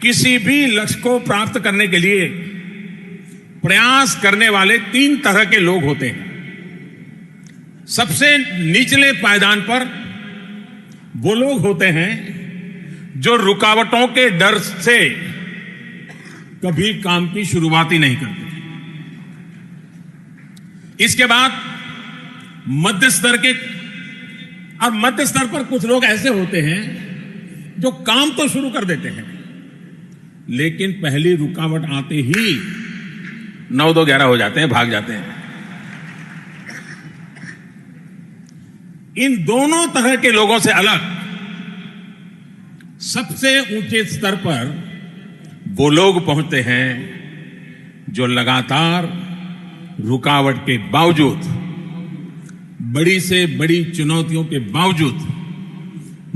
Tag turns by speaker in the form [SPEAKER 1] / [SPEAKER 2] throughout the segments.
[SPEAKER 1] किसी भी लक्ष्य को प्राप्त करने के लिए प्रयास करने वाले 3 तरह के लोग होते हैं। सबसे निचले पायदान पर वो लोग होते हैं जो रुकावटों के डर से कभी काम की शुरुआत ही नहीं करते। इसके बाद मध्य स्तर के, और मध्य स्तर पर कुछ लोग ऐसे होते हैं जो काम तो शुरू कर देते हैं, लेकिन पहली रुकावट आते ही 9, 2, 11 हो जाते हैं, भाग जाते हैं। इन दोनों तरह के लोगों से अलग सबसे ऊंचे स्तर पर वो लोग पहुंचते हैं जो लगातार रुकावट के बावजूद, बड़ी से बड़ी चुनौतियों के बावजूद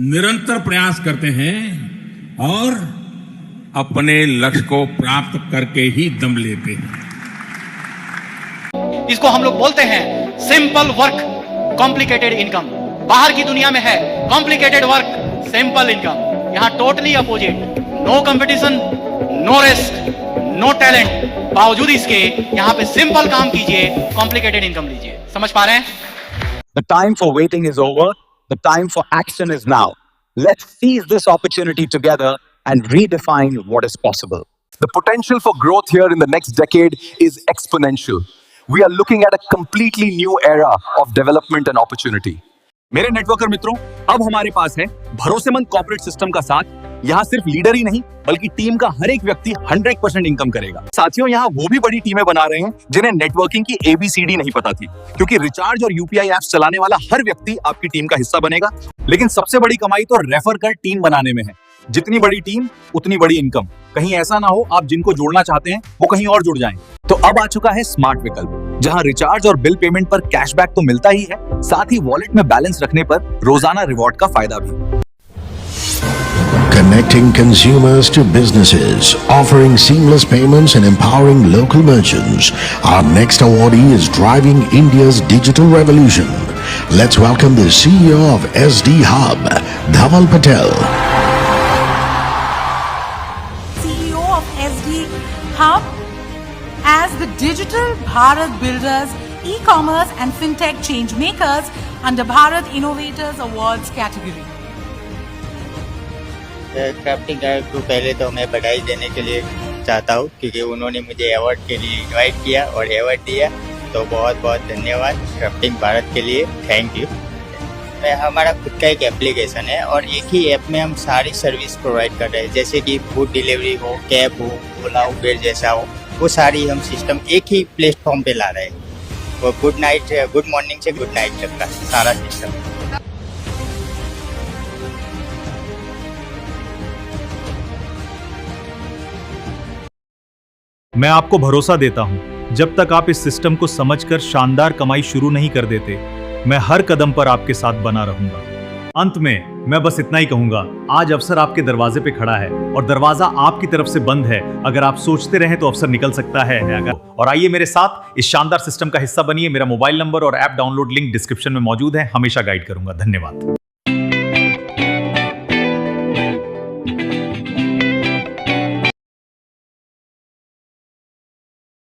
[SPEAKER 1] निरंतर प्रयास करते हैं और अपने लक्ष्य को प्राप्त करके ही दम लेते हैं।
[SPEAKER 2] इसको हम लोग बोलते हैं सिंपल वर्क कॉम्प्लिकेटेड इनकम। बाहर की दुनिया में है कॉम्प्लिकेटेड वर्क सिंपल इनकम, यहां totally opposite, no competition, no risk, no talent, बावजूद इसके यहां पे सिंपल काम कीजिए, कॉम्प्लिकेटेड इनकम लीजिए। समझ पा रहे हैं?
[SPEAKER 3] The time for waiting is over. The time for action is now. Let's seize this opportunity together and redefine what is possible.
[SPEAKER 4] The potential for growth here in the next decade is exponential. We are looking at a completely new era of development and opportunity.
[SPEAKER 5] मेरे networker मित्रों, अब हमारे पास है भरोसेमंद corporate system का साथ। यहाँ सिर्फ लीडर ही नहीं बल्कि टीम का हर एक व्यक्ति 100% इनकम करेगा। साथियों, यहाँ वो भी बड़ी टीमें बना रहे हैं जिन्हें नेटवर्किंग की ABCD नहीं पता थी, क्योंकि रिचार्ज और UPI ऐप्स चलाने वाला हर व्यक्ति आपकी टीम का हिस्सा बनेगा। लेकिन सबसे बड़ी कमाई तो रेफर कर टीम बनाने में है। जितनी बड़ी टीम उतनी बड़ी इनकम। कहीं ऐसा ना हो आप जिनको जोड़ना चाहते हैं वो कहीं और जुड़ जाएं। तो अब आ चुका है स्मार्ट विकल्प, जहां रिचार्ज और बिल पेमेंट पर कैशबैक तो मिलता ही है, साथ ही वॉलेट में बैलेंस रखने पर रोजाना रिवॉर्ड का फायदा भी।
[SPEAKER 6] Connecting consumers to businesses, offering seamless payments and empowering local merchants. Our next awardee is driving India's digital revolution. Let's welcome the CEO of SD Hub, Dhaval Patel.
[SPEAKER 7] CEO of SD Hub as the Digital Bharat Builders, E-commerce and FinTech Change Makers under Bharat Innovators Awards category.
[SPEAKER 8] Crafting guide को पहले तो मैं बधाई देने के लिए चाहता हूँ, क्योंकि उन्होंने मुझे अवार्ड के लिए इनवाइट किया और अवार्ड दिया, तो बहुत बहुत धन्यवाद क्राफ्टिंग भारत के लिए, थैंक यू। हमारा खुद का एक एप्लीकेशन है और एक ही ऐप में हम सारी सर्विस प्रोवाइड कर रहे हैं, जैसे कि फूड डिलीवरी हो, कैब हो, ओला उबेर जैसा हो, वो सारी हम सिस्टम एक ही प्लेटफॉर्म पे ला रहे हैं। वो गुड मॉर्निंग से गुड नाइट तक का सारा सिस्टम।
[SPEAKER 9] मैं आपको भरोसा देता हूं, जब तक आप इस सिस्टम को समझकर शानदार कमाई शुरू नहीं कर देते, मैं हर कदम पर आपके साथ बना रहूंगा। अंत में मैं बस इतना ही कहूंगा, आज अवसर आपके दरवाजे पे खड़ा है और दरवाजा आपकी तरफ से बंद है। अगर आप सोचते रहें तो अवसर निकल सकता है। और आइए मेरे साथ इस शानदार सिस्टम का हिस्सा बनिए। मेरा मोबाइल नंबर और ऐप डाउनलोड लिंक डिस्क्रिप्शन में मौजूद है। हमेशा गाइड करूंगा। धन्यवाद।